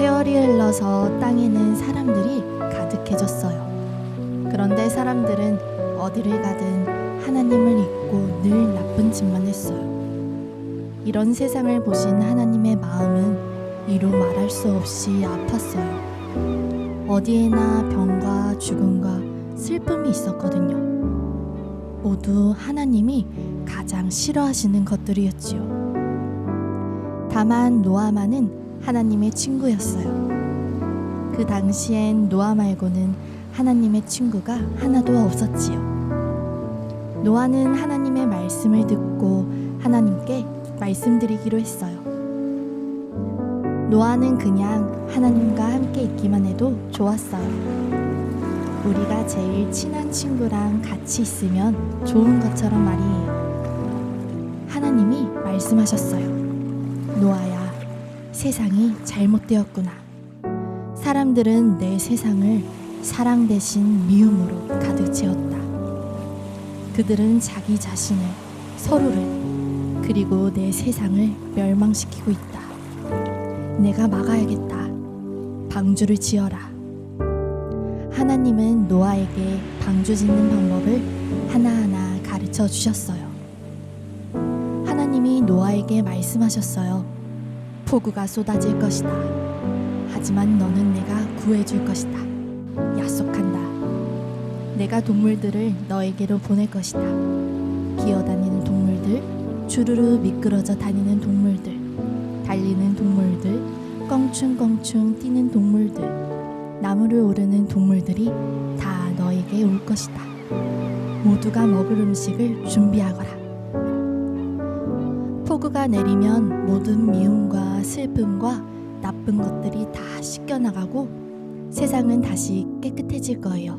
세월이 흘러서 땅에는 사람들이 가득해졌어요. 그런데 사람들은 어디를 가든 하나님을 잊고 늘 나쁜 짓만 했어요. 이런 세상을 보신 하나님의 마음은 이루 말할 수 없이 아팠어요. 어디에나 병과 죽음과 슬픔이 있었거든요. 모두 하나님이 가장 싫어하시는 것들이었지요. 다만 노아만은 하나님의 친구였어요. 그 당시엔 노아 말고는 하나님의 친구가 하나도 없었지요. 노아는 하나님의 말씀을 듣고 하나님께 말씀드리기로 했어요. 노아는 그냥 하나님과 함께 있기만 해도 좋았어요. 우리가 제일 친한 친구랑 같이 있으면 좋은 것처럼 말이에요. 하나님이 말씀하셨어요. 노아야, 세상이 잘못되었구나. 사람들은 내 세상을 사랑 대신 미움으로 가득 채웠다. 그들은 자기 자신을, 서로를, 그리고 내 세상을 멸망시키고 있다. 내가 막아야겠다. 방주를 지어라. 하나님은 노아에게 방주 짓는 방법을 하나하나 가르쳐 주셨어요. 하나님이 노아에게 말씀하셨어요. 폭우가 쏟아질 것이다. 하지만 너는 내가 구해줄 것이다. 약속한다. 내가 동물들을 너에게로 보낼 것이다. 기어다니는 동물들, 주르르 미끄러져 다니는 동물들, 달리는 동물들, 껑충껑충 뛰는 동물들, 나무를 오르는 동물들이 다 너에게 올 것이다. 모두가 먹을 음식을 준비하거라. 폭우가 내리면 모든 미움과 슬픔과 나쁜 것들이 다 씻겨나가고 세상은 다시 깨끗해질 거예요.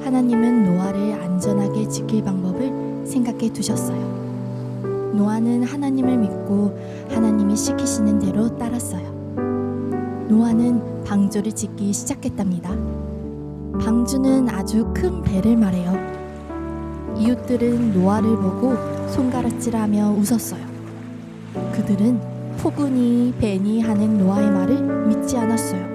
하나님은 노아를 안전하게 지킬 방법을 생각해 두셨어요. 노아는 하나님을 믿고 하나님이 시키시는 대로 따랐어요. 노아는 방주를 짓기 시작했답니다. 방주는 아주 큰 배를 말해요. 이웃들은 노아를 보고 손가락질하며 웃었어요. 그들은 폭우니 배니 하는 노아의 말을 믿지 않았어요.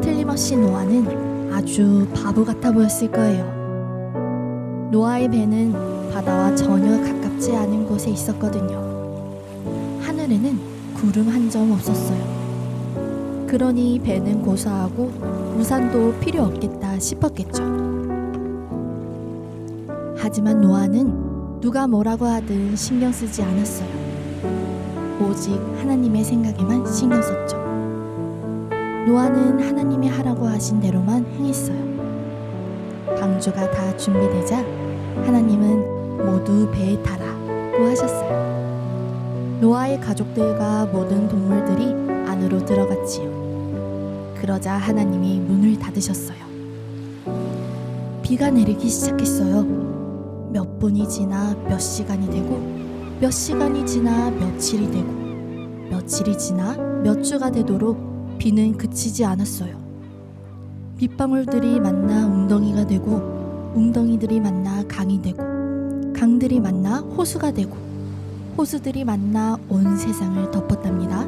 틀림없이 노아는 아주 바보 같아 보였을 거예요. 노아의 배는 바다와 전혀 가깝지 않은 곳에 있었거든요. 하늘에는 구름 한 점 없었어요. 그러니 배는 고사하고 우산도 필요 없겠다 싶었겠죠. 하지만 노아는 누가 뭐라고 하든 신경 쓰지 않았어요. 오직 하나님의 생각에만 신경 썼죠. 노아는 하나님이 하라고 하신 대로만 행했어요. 방주가 다 준비되자 하나님은 모두 배에 타라고 하셨어요. 노아의 가족들과 모든 동물들이 안으로 들어갔지요. 그러자 하나님이 문을 닫으셨어요. 비가 내리기 시작했어요. 몇 분이 지나 몇 시간이 되고 몇 시간이 지나 며칠이 되고 며칠이 지나 몇 주가 되도록 비는 그치지 않았어요. 빗방울들이 만나 웅덩이가 되고 웅덩이들이 만나 강이 되고 강들이 만나 호수가 되고 호수들이 만나 온 세상을 덮었답니다.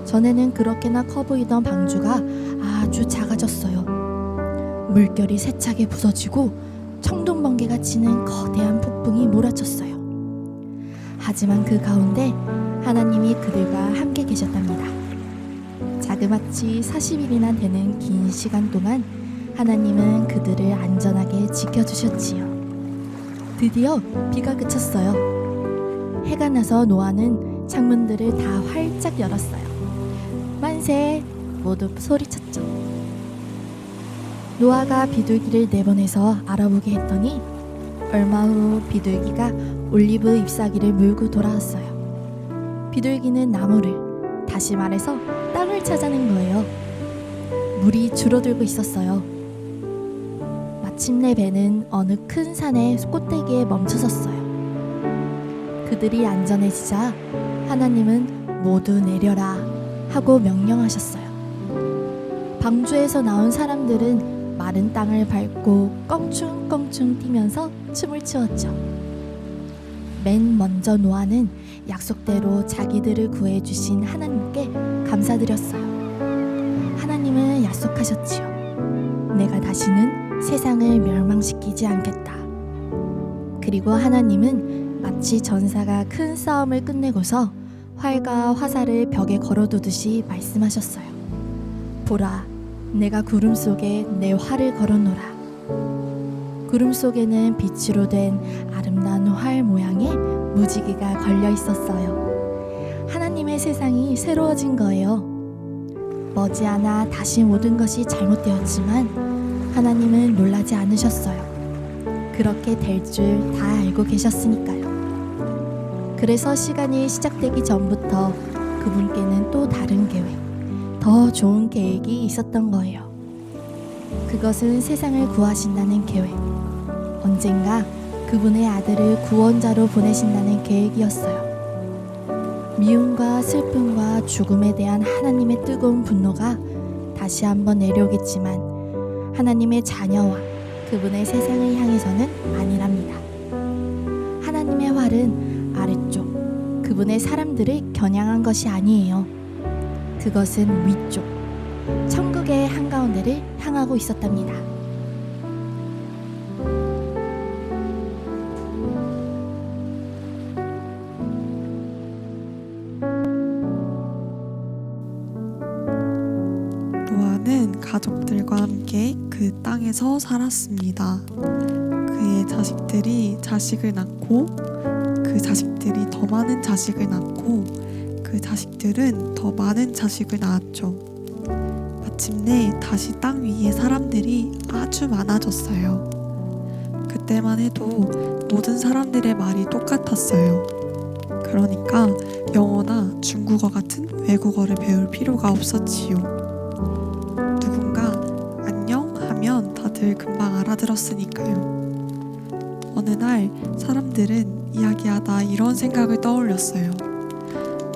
전에는 그렇게나 커 보이던 방주가 아주 작아졌어요. 물결이 세차게 부서지고 청동번개가 치는 거대한 폭풍이 몰아쳤어요. 하지만 그 가운데 하나님이 그들과 함께 계셨답니다. 자그마치 40일이나 되는 긴 시간 동안 하나님은 그들을 안전하게 지켜주셨지요. 드디어 비가 그쳤어요. 해가 나서 노아는 창문들을 다 활짝 열었어요. 만세! 모두 소리쳤죠. 노아가 비둘기를 내보내서 알아보게 했더니 얼마 후 비둘기가 올리브 잎사귀를 물고 돌아왔어요. 비둘기는 나무를, 다시 말해서 땅을 찾아낸 거예요. 물이 줄어들고 있었어요. 마침내 배는 어느 큰 산의 꼭대기에 멈춰섰어요. 그들이 안전해지자 하나님은 모두 내려라 하고 명령하셨어요. 방주에서 나온 사람들은 마른 땅을 밟고 껑충껑충 뛰면서 춤을 추었죠. 맨 먼저 노아는 약속대로 자기들을 구해주신 하나님께 감사드렸어요. 하나님은 약속하셨지요. 내가 다시는 세상을 멸망시키지 않겠다. 그리고 하나님은 마치 전사가 큰 싸움을 끝내고서 활과 화살을 벽에 걸어두듯이 말씀하셨어요. 보라, 내가 구름 속에 내 활을 걸어놓으라. 구름 속에는 빛으로 된 아름다운 활 모양의 무지개가 걸려 있었어요. 하나님의 세상이 새로워진 거예요. 머지않아 다시 모든 것이 잘못되었지만 하나님은 놀라지 않으셨어요. 그렇게 될 줄 다 알고 계셨으니까요. 그래서 시간이 시작되기 전부터 그분께는 또 다른 계획, 더 좋은 계획이 있었던 거예요. 그것은 세상을 구하신다는 계획, 언젠가 그분의 아들을 구원자로 보내신다는 계획이었어요. 미움과 슬픔과 죽음에 대한 하나님의 뜨거운 분노가 다시 한번 내려오겠지만 하나님의 자녀와 그분의 세상을 향해서는 아니랍니다. 하나님의 활은 아래쪽, 그분의 사람들을 겨냥한 것이 아니에요. 그것은 위쪽, 천국의 한가운데를 향하고 있었답니다. 노아는 가족들과 함께 그 땅에서 살았습니다. 그의 자식들이 자식을 낳고 그 자식들이 더 많은 자식을 낳고 그 자식들은 더 많은 자식을 낳았죠. 마침내 다시 땅 위에 사람들이 아주 많아졌어요. 그때만 해도 모든 사람들의 말이 똑같았어요. 그러니까 영어나 중국어 같은 외국어를 배울 필요가 없었지요. 누군가 안녕 하면 다들 금방 알아들었으니까요. 어느 날 사람들은 이야기하다 이런 생각을 떠올렸어요.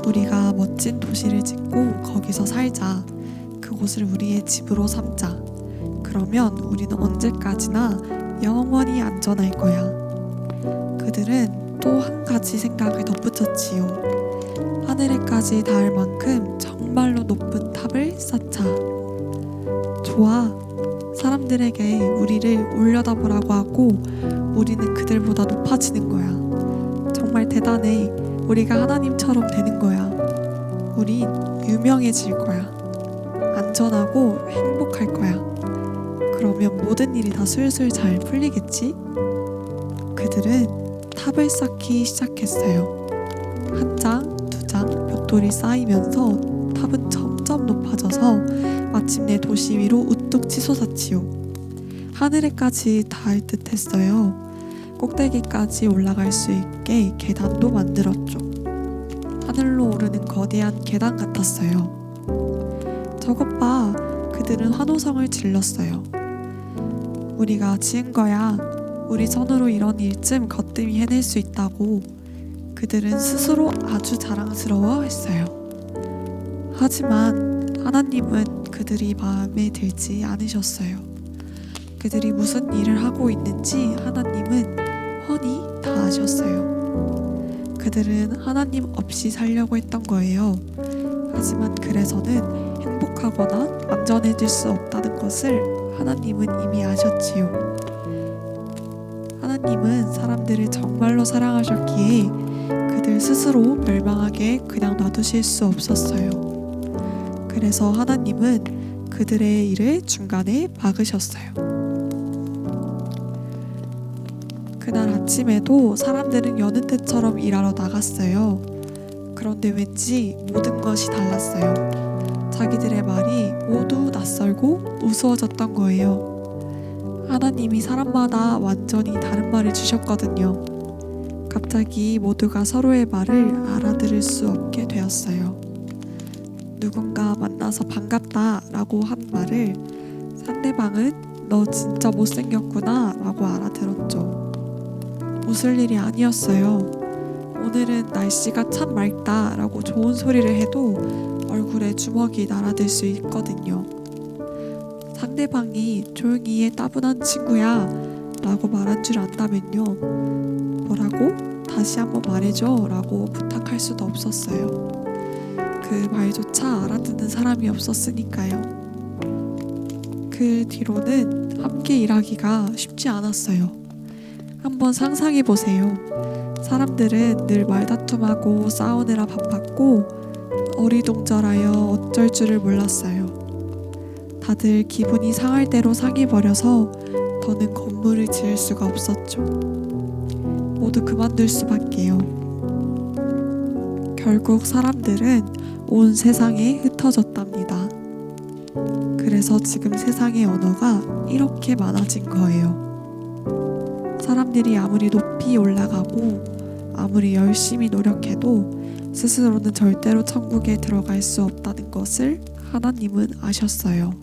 우리가 멋진 도시를 짓고 거기서 살자. 그곳을 우리의 집으로 삼자. 그러면 우리는 언제까지나 영원히 안전할 거야. 그들은 또 한 가지 생각을 덧붙였지요. 하늘에까지 닿을 만큼 정말로 높은 탑을 쌓자. 좋아. 사람들에게 우리를 올려다보라고 하고 우리는 그들보다 높아지는 거야. 정말 대단해. 우리가 하나님처럼 되는 거야. 우린 유명해질 거야. 안전하고 행복할 거야. 그러면 모든 일이 다 술술 잘 풀리겠지? 그들은 탑을 쌓기 시작했어요. 한 장, 두 장 벽돌이 쌓이면서 탑은 점점 높아져서 마침내 도시 위로 우뚝 치솟았지요. 하늘에까지 닿을 듯 했어요. 꼭대기까지 올라갈 수 있게 계단도 만들었죠. 하늘로 오르는 거대한 계단 같았어요. 저것 봐, 그들은 환호성을 질렀어요. 우리가 지은 거야. 우리 손으로 이런 일쯤 거뜬히 해낼 수 있다고. 그들은 스스로 아주 자랑스러워했어요. 하지만 하나님은 그들이 마음에 들지 않으셨어요. 그들이 무슨 일을 하고 있는지 하나님은 훤히 다 아셨어요. 그들은 하나님 없이 살려고 했던 거예요. 하지만 그래서는 행복하거나 안전해질 수 없다는 것을 하나님은 이미 아셨지요. 하나님은 사람들을 정말로 사랑하셨기에 그들 스스로 멸망하게 그냥 놔두실 수 없었어요. 그래서 하나님은 그들의 일을 중간에 막으셨어요. 그날 아침에도 사람들은 여느 때처럼 일하러 나갔어요. 그런데 왠지 모든 것이 달랐어요. 자기들의 말이 모두 낯설고 우스워졌던 거예요. 하나님이 사람마다 완전히 다른 말을 주셨거든요. 갑자기 모두가 서로의 말을 알아들을 수 없게 되었어요. 누군가 만나서 반갑다 라고 한 말을 상대방은 너 진짜 못생겼구나 라고 알아들었죠. 웃을 일이 아니었어요. 오늘은 날씨가 참 맑다 라고 좋은 소리를 해도 얼굴에 주먹이 날아들 수 있거든요. 상대방이 조용히 해 따분한 친구야 라고 말한 줄 안다면요. 뭐라고? 다시 한번 말해줘 라고 부탁할 수도 없었어요. 그 말조차 알아듣는 사람이 없었으니까요. 그 뒤로는 함께 일하기가 쉽지 않았어요. 한번 상상해 보세요. 사람들은 늘 말다툼하고 싸우느라 바빴고 어리둥절하여 어쩔 줄을 몰랐어요. 다들 기분이 상할 대로 상해버려서 더는 건물을 지을 수가 없었죠. 모두 그만둘 수밖에요. 결국 사람들은 온 세상에 흩어졌답니다. 그래서 지금 세상의 언어가 이렇게 많아진 거예요. 사람들이 아무리 높이 올라가고 아무리 열심히 노력해도 스스로는 절대로 천국에 들어갈 수 없다는 것을 하나님은 아셨어요.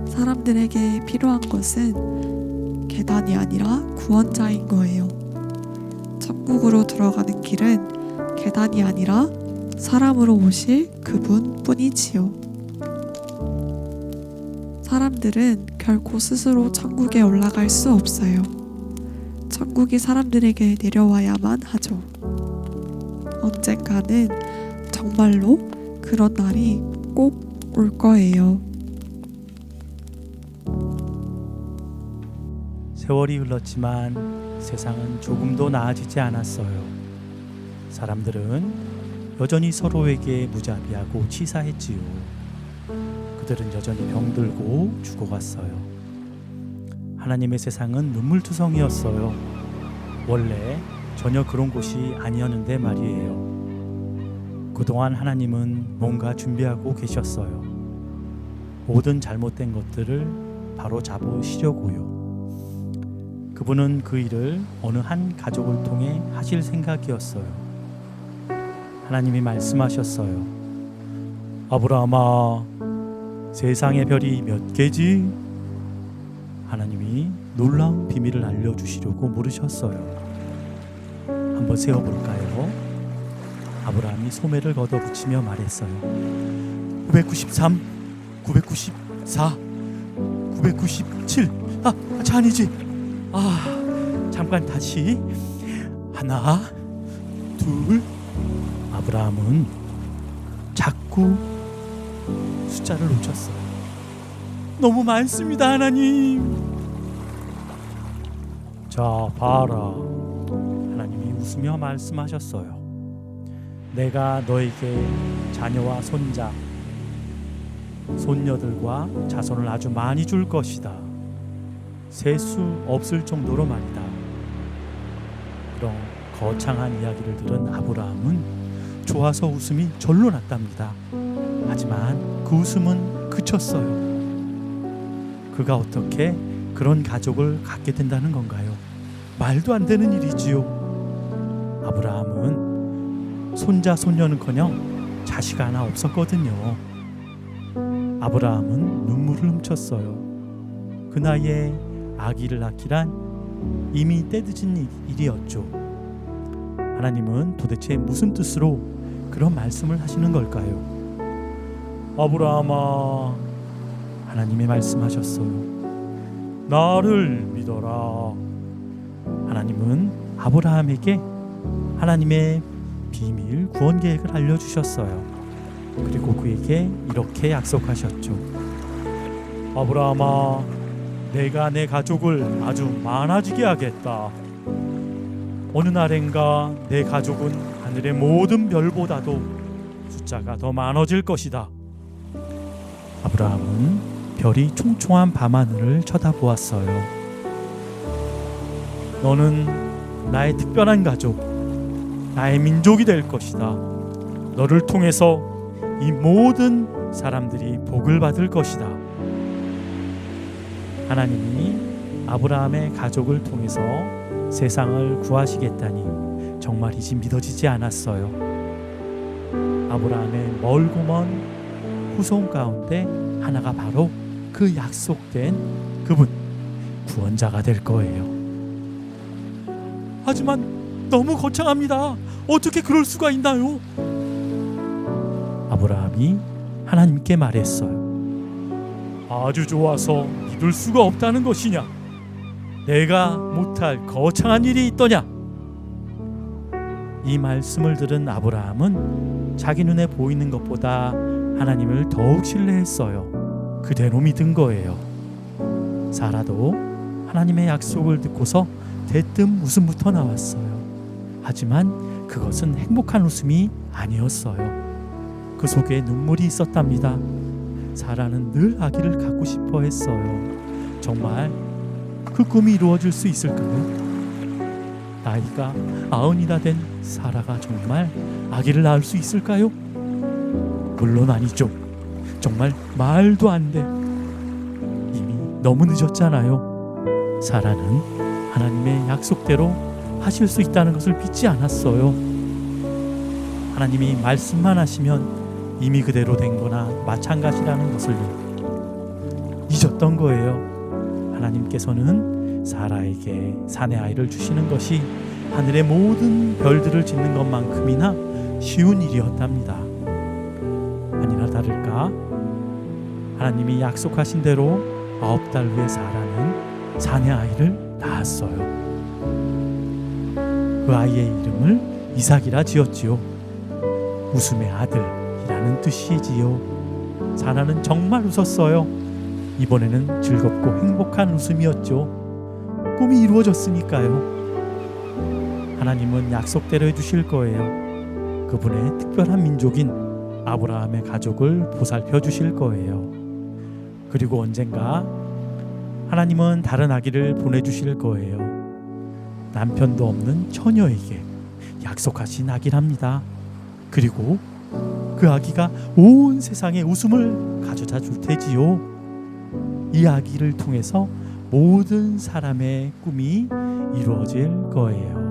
사람들에게 필요한 것은 계단이 아니라 구원자인 거예요. 천국으로 들어가는 길은 계단이 아니라 사람으로 오실 그분뿐이지요. 사람들은 결코 스스로 천국에 올라갈 수 없어요. 천국이 사람들에게 내려와야만 하죠. 언젠가는 정말로 그런 날이 꼭 올 거예요. 세월이 흘렀지만 세상은 조금도 나아지지 않았어요. 사람들은 여전히 서로에게 무자비하고 치사했지요. 그들은 여전히 병들고 죽어갔어요. 하나님의 세상은 눈물투성이었어요. 원래 전혀 그런 곳이 아니었는데 말이에요. 그동안 하나님은 뭔가 준비하고 계셨어요. 모든 잘못된 것들을 바로 잡으시려고요. 그분은 그 일을 어느 한 가족을 통해 하실 생각이었어요. 하나님이 말씀하셨어요. 아브라함아, 세상의 별이 몇 개지? 하나님이 놀라운 비밀을 알려주시려고 물으셨어요. 한번 세어볼까요? 아브라함이 소매를 걷어붙이며 말했어요. 993, 994, 997. 아니지. 잠깐 다시. 하나, 둘. 아브라함은 자꾸 숫자를 놓쳤어요. 너무 많습니다, 하나님. 자, 봐라. 하나님이 웃으며 말씀하셨어요. 내가 너에게 자녀와 손자, 손녀들과 자손을 아주 많이 줄 것이다. 셀 수 없을 정도로 말이다. 이런 거창한 이야기를 들은 아브라함은 좋아서 웃음이 절로 났답니다. 하지만 그 웃음은 그쳤어요. 그가 어떻게 그런 가족을 갖게 된다는 건가요? 말도 안 되는 일이지요. 아브라함은 손자 손녀는커녕 자식 하나 없었거든요. 아브라함은 눈물을 훔쳤어요. 그 나이에 아기를 낳기란 이미 때늦은 일이었죠. 하나님은 도대체 무슨 뜻으로 그런 말씀을 하시는 걸까요? 아브라함아, 하나님이 말씀하셨어요. 나를 믿어라. 하나님은 아브라함에게 하나님의 비밀 구원 계획을 알려주셨어요. 그리고 그에게 이렇게 약속하셨죠. 아브라함아, 내가 내 가족을 아주 많아지게 하겠다. 어느 날엔가 내 가족은 하늘의 모든 별보다도 숫자가 더 많아질 것이다. 아브라함은 별이 총총한 밤하늘을 쳐다보았어요. 너는 나의 특별한 가족, 나의 민족이 될 것이다. 너를 통해서 이 모든 사람들이 복을 받을 것이다. 하나님이 아브라함의 가족을 통해서 세상을 구하시겠다니 정말이지 믿어지지 않았어요. 아브라함의 멀고 먼 후손 가운데 하나가 바로 그 약속된 그분, 구원자가 될 거예요. 하지만 너무 거창합니다. 어떻게 그럴 수가 있나요? 아브라함이 하나님께 말했어요. 아주 좋아서 믿을 수가 없다는 것이냐? 내가 못할 거창한 일이 있더냐? 이 말씀을 들은 아브라함은 자기 눈에 보이는 것보다 하나님을 더욱 신뢰했어요. 그대로 믿은 거예요. 사라도 하나님의 약속을 듣고서 대뜸 웃음부터 나왔어요. 하지만 그것은 행복한 웃음이 아니었어요. 그 속에 눈물이 있었답니다. 사라는 늘 아기를 갖고 싶어 했어요. 정말 그 꿈이 이루어질 수 있을까요? 나이가 90이나 된 사라가 정말 아기를 낳을 수 있을까요? 물론 아니죠. 정말 말도 안 돼. 이미 너무 늦었잖아요. 사라는 하나님의 약속대로 하실 수 있다는 것을 믿지 않았어요. 하나님이 말씀만 하시면 이미 그대로 된 거나 마찬가지라는 것을 잊었던 거예요. 하나님께서는 사라에게 사내 아이를 주시는 것이 하늘의 모든 별들을 짓는 것만큼이나 쉬운 일이었답니다. 아니나 다를까 하나님이 약속하신 대로 9달 후에 사라는 사내 아이를 낳았어요. 그 아이의 이름을 이삭이라 지었지요. 웃음의 아들이라는 뜻이지요. 사라는 정말 웃었어요. 이번에는 즐겁고 행복한 웃음이었죠. 꿈이 이루어졌으니까요. 하나님은 약속대로 해주실 거예요. 그분의 특별한 민족인 아브라함의 가족을 보살펴 주실 거예요. 그리고 언젠가 하나님은 다른 아기를 보내주실 거예요. 남편도 없는 처녀에게 약속하신 아기랍니다. 그리고 그 아기가 온 세상에 웃음을 가져다 줄 테지요. 이 아기를 통해서 모든 사람의 꿈이 이루어질 거예요.